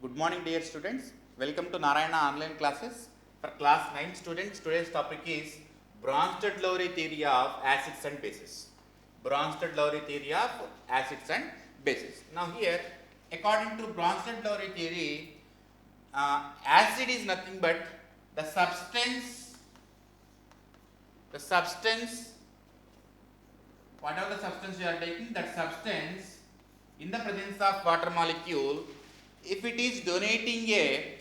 Good morning, dear students. Welcome to Narayana online classes. For class 9 students, today's topic is Bronsted-Lowry theory of acids and bases. Bronsted-Lowry theory of acids and bases. Now here, according to Bronsted-Lowry theory, acid is nothing but the substance, whatever the substance you are taking, that substance in the presence of water molecule, if it is donating a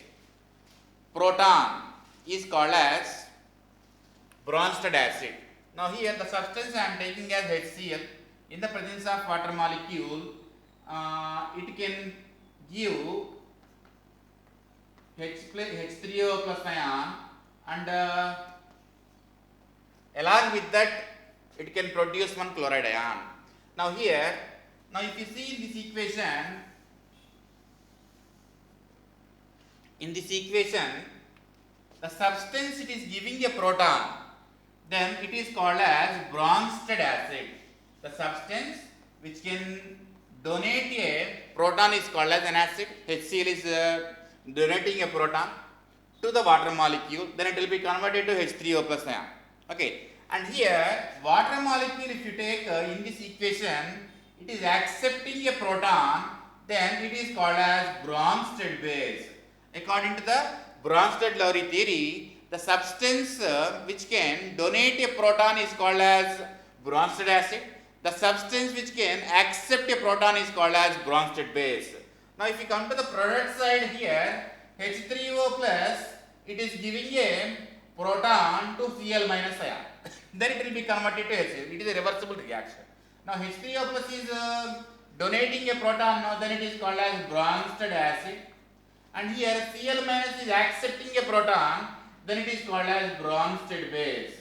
proton, is called as Bronsted acid. Now here the substance I am taking as HCl in the presence of water molecule, it can give H3O plus ion, and along with that it can produce one chloride ion. Now here, if you see in this equation, the substance it is giving a proton, then it is called as Bronsted acid. The substance which can donate a proton is called as an acid. HCl is donating a proton to the water molecule, then it will be converted to H3O plus ion. Okay, and here water molecule, if you take in this equation, it is accepting a proton, then it is called as Bronsted base. According to the Bronsted-Lowry theory, the substance which can donate a proton is called as Bronsted acid. The substance which can accept a proton is called as Bronsted base. Now if you come to the product side here, H3O plus, it is giving a proton to Cl minus ion. Then it will be converted to HCl. It is a reversible reaction. Now H3O plus is donating a proton, now then it is called as Bronsted acid. And here Cl minus is accepting a proton, then it is called as Bronsted base.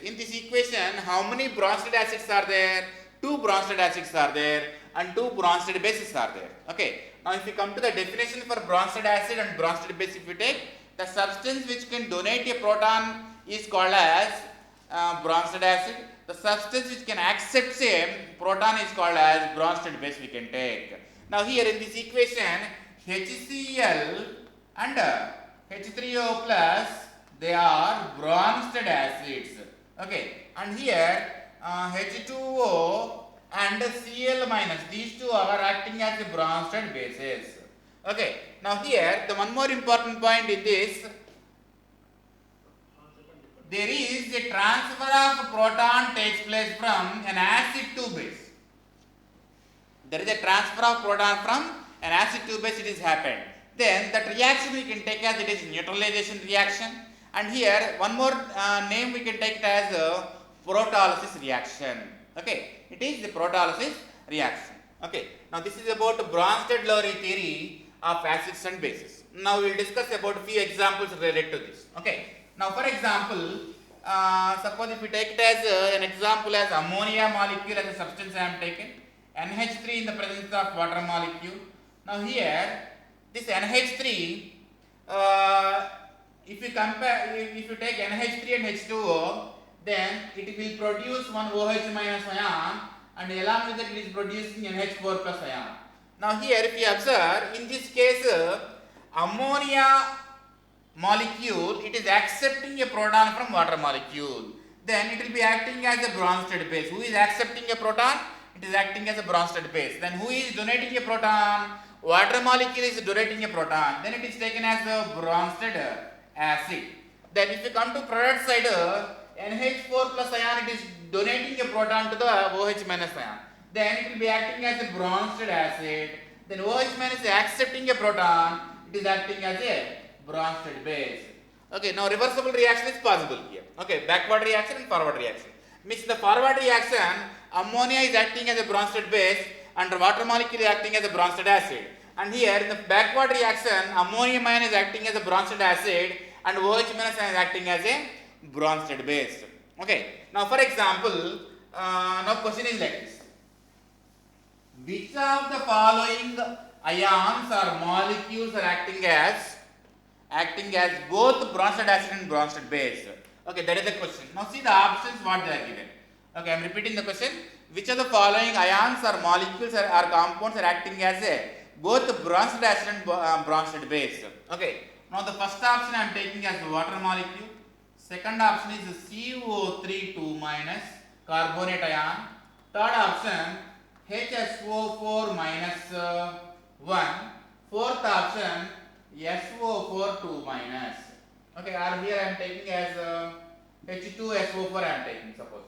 In this equation, how many Bronsted acids are there? 2 Bronsted acids are there and 2 Bronsted bases are there. Okay. Now if you come to the definition for Bronsted acid and Bronsted base, if you take, the substance which can donate a proton is called as Bronsted acid. The substance which can accept a proton is called as Bronsted base we can take. Now here in this equation, HCl and H3O plus, they are Bronsted acids. Okay, and here H2O and Cl minus, these two are acting as Bronsted bases. Okay, now here the one more important point in this, there is a transfer of proton takes place from an acid to base. There is a transfer of proton from an acid to base, it is happened. Then that reaction we can take as it is neutralization reaction, and here one more name we can take it as a proteolysis reaction. Okay, it is the proteolysis reaction. Okay, now this is about Bronsted-Lowry theory of acids and bases. Now we will discuss about a few examples related to this. Okay, now for example, suppose if we take it as an example as ammonia molecule as a substance I am taken, NH3 in the presence of water molecule. Now here, this NH3, if you take NH3 and H2O, then it will produce one OH minus ion, and along with it, it is producing NH4 plus ion. Now here, if you observe, in this case, ammonia molecule, it is accepting a proton from water molecule. Then it will be acting as a Bronsted base. Who is accepting a proton? It is acting as a Bronsted base. Then who is donating a proton? Water molecule is donating a proton. Then it is taken as a Bronsted acid. Then if you come to product side, NH4 plus ion, it is donating a proton to the OH minus ion. Then it will be acting as a Bronsted acid. Then OH minus is accepting a proton, it is acting as a Bronsted base. Okay, now reversible reaction is possible here. Okay, backward reaction and forward reaction. Means the forward reaction, ammonia is acting as a Bronsted base and water molecule is acting as a Bronsted acid. And here in the backward reaction, ammonium ion is acting as a Bronsted acid and OH minus is acting as a Bronsted base. Okay, now for example, now question is like this. Which of the following ions or molecules are acting as both Bronsted acid and Bronsted base? Okay, that is the question. Now see the options what they are given. Okay, I am repeating the question. which of the following ions or molecules or compounds are acting as a both bronzed acid and bronzed base? Okay, now the first option I am taking as water molecule. Second option is CO3 2 minus carbonate ion. Third option HSO4 minus 1. Fourth option SO4 2 minus. Okay, or here I am taking as H2SO4 I am taking, suppose.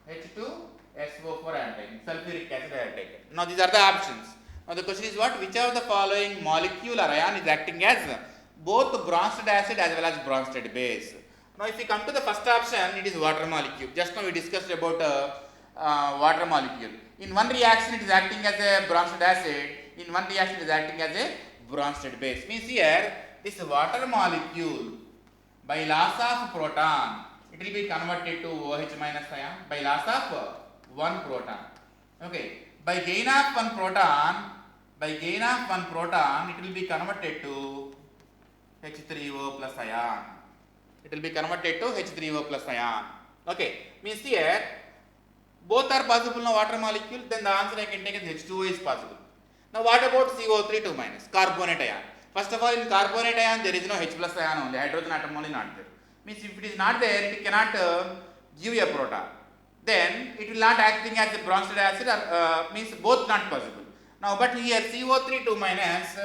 H2SO4 I am taking, sulfuric acid I have taken. Now these are the options. Now the question is what? Which of the following molecule or ion is acting as both bronzed acid as well as bronzed base? Now if we come to the first option, it is water molecule. Just now we discussed about water molecule. In one reaction it is acting as a bronzed acid, in one reaction it is acting as a bronzed base. Means here this water molecule by loss of proton it will be converted to OH minus ion by loss of one proton. Okay, by gain of one proton it will be converted to H3O plus ion. It will be converted to H3O plus ion. Okay, means here both are possible in a water molecule, then the answer I can take as H2O is possible. Now what about CO3 2 minus carbonate ion? First of all, in carbonate ion there is no H plus ion only, hydrogen atom only not there. Means if it is not there, it cannot give a proton. Then it will not acting as a bronzed acid or means both not possible. Now but here CO3 2 minus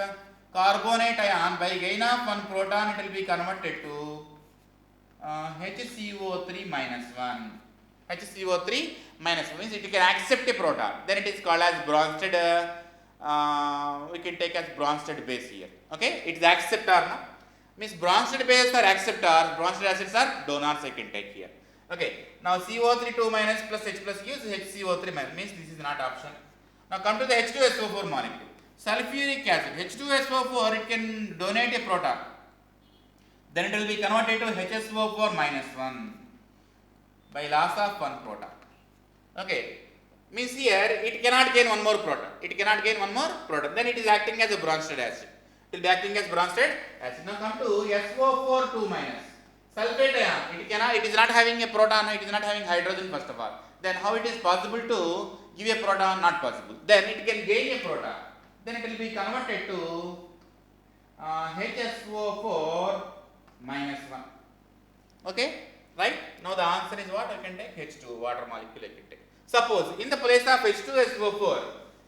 carbonate ion by gain of one proton it will be converted to HCO3 minus 1. HCO3 minus 1 means it can accept a proton. Then it is called as bronzed, we can take as bronzed base here. Okay, it is acceptor now. Means bronzed base are acceptors, bronzed acids are donors I can take here. Okay, now CO3 2 minus plus H plus gives HCO3 minus, means this is not option. Now come to the H2SO4 molecule. Sulfuric acid, H2SO4 it can donate a proton. Then it will be converted to HSO4 minus 1 by loss of one proton. Okay, means here it cannot gain one more proton. It cannot gain one more proton. Then it is acting as a bronzed acid. It will be acting as bronzed acid. Now come to SO4 2 minus. Sulfate ion. It is not having a proton. It is not having hydrogen first of all. Then how it is possible to give a proton? Not possible. Then it can gain a proton. Then it will be converted to HSO4 minus 1. Okay, right? Now the answer is what? I can take H2, water molecule I can take. Suppose in the place of H2SO4,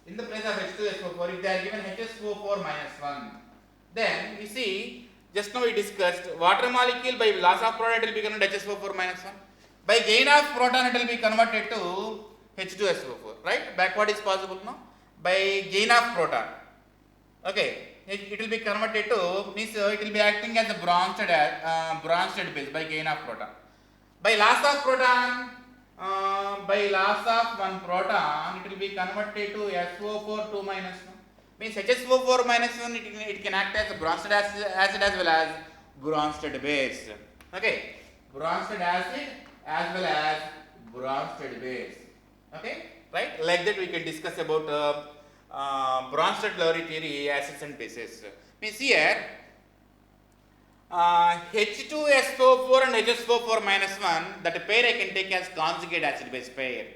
if they are given HSO4 minus 1, then you see, just now we discussed water molecule by loss of proton it will be converted to HSO4 minus 1. By gain of proton it will be converted to H2SO4, right? Backward is possible now. By gain of proton. Okay. It will be converted to, means it will be acting as a bronzed base by gain of proton. By loss of proton, by loss of one proton, it will be converted to SO4 2 minus 1. Means HSO4 minus 1 it can act as a bronzed acid as well as bronzed base. Okay, bronzed acid as well as bronzed base. Okay, right? Like that we can discuss about Bronsted-Lowry theory, acids and bases. Means here H2SO4 and HSO4 minus 1, that pair I can take as conjugate acid base pair.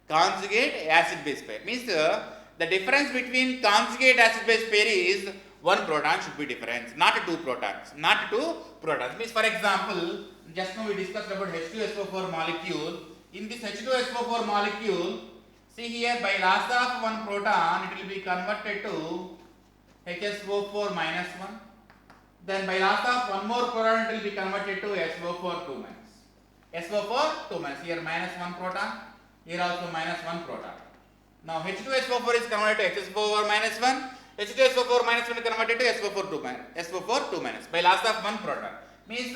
Conjugate acid base pair means the difference between conjugate acid base pair is one proton should be difference, not two protons. Not two protons. Means for example, just now we discussed about H2SO4 molecule. In this H2SO4 molecule, see here by loss of one proton it will be converted to HSO4 minus 1. Then by loss of one more proton it will be converted to SO4 2 minus. SO4 2 minus. Here minus 1 proton. Here also minus 1 proton. Now H2SO4 is converted to HSO4 minus 1. H2SO4 minus 1 is converted to SO4 2 minus. SO4 2 minus by loss of one proton. Means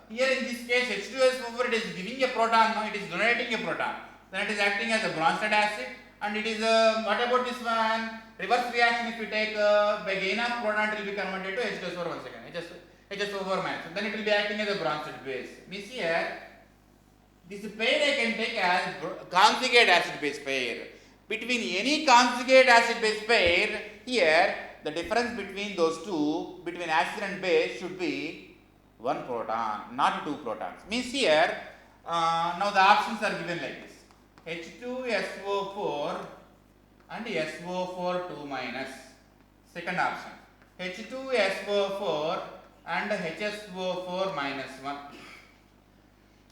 here in this case H2SO4 it is giving a proton. Now it is donating a proton. Then it is acting as a bronzed acid, and it is what about this one? Reverse reaction if we take by gain of proton it will be converted to H2SO4 once again, HSO4 minus. Then it will be acting as a bronzed base. Means here this pair I can take as conjugate acid base pair. Between any conjugate acid base pair, here the difference between those two, between acid and base, should be one proton, not two protons. Means here now the options are given like this. H2SO4 and SO4 2 minus. Second option, H2SO4 and HSO4 minus 1.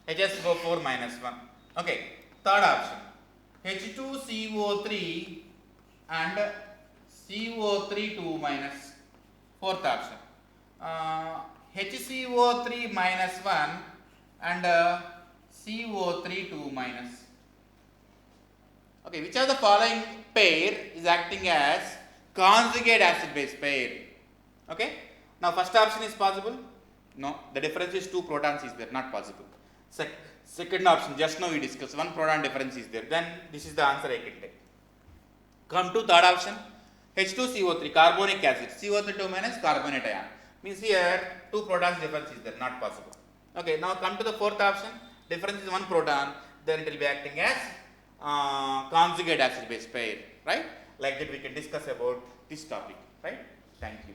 HSO4 minus 1. Okay. Third option, H2CO3 and CO3 2 minus. Fourth option, HCO3 minus 1 and CO3 2 minus. Okay, which of the following pair is acting as conjugate acid base pair? Okay, now first option is possible. No, the difference is 2 protons is there, not possible. Second option, just now we discussed, 1 proton difference is there, then this is the answer I can take. Come to third option, H2CO3 carbonic acid, CO2 minus carbonate ion, means here 2 protons difference is there, not possible. Okay, now come to the fourth option, difference is 1 proton, then it will be acting as conjugate acid base pair, right? Like that we can discuss about this topic, right? Thank you.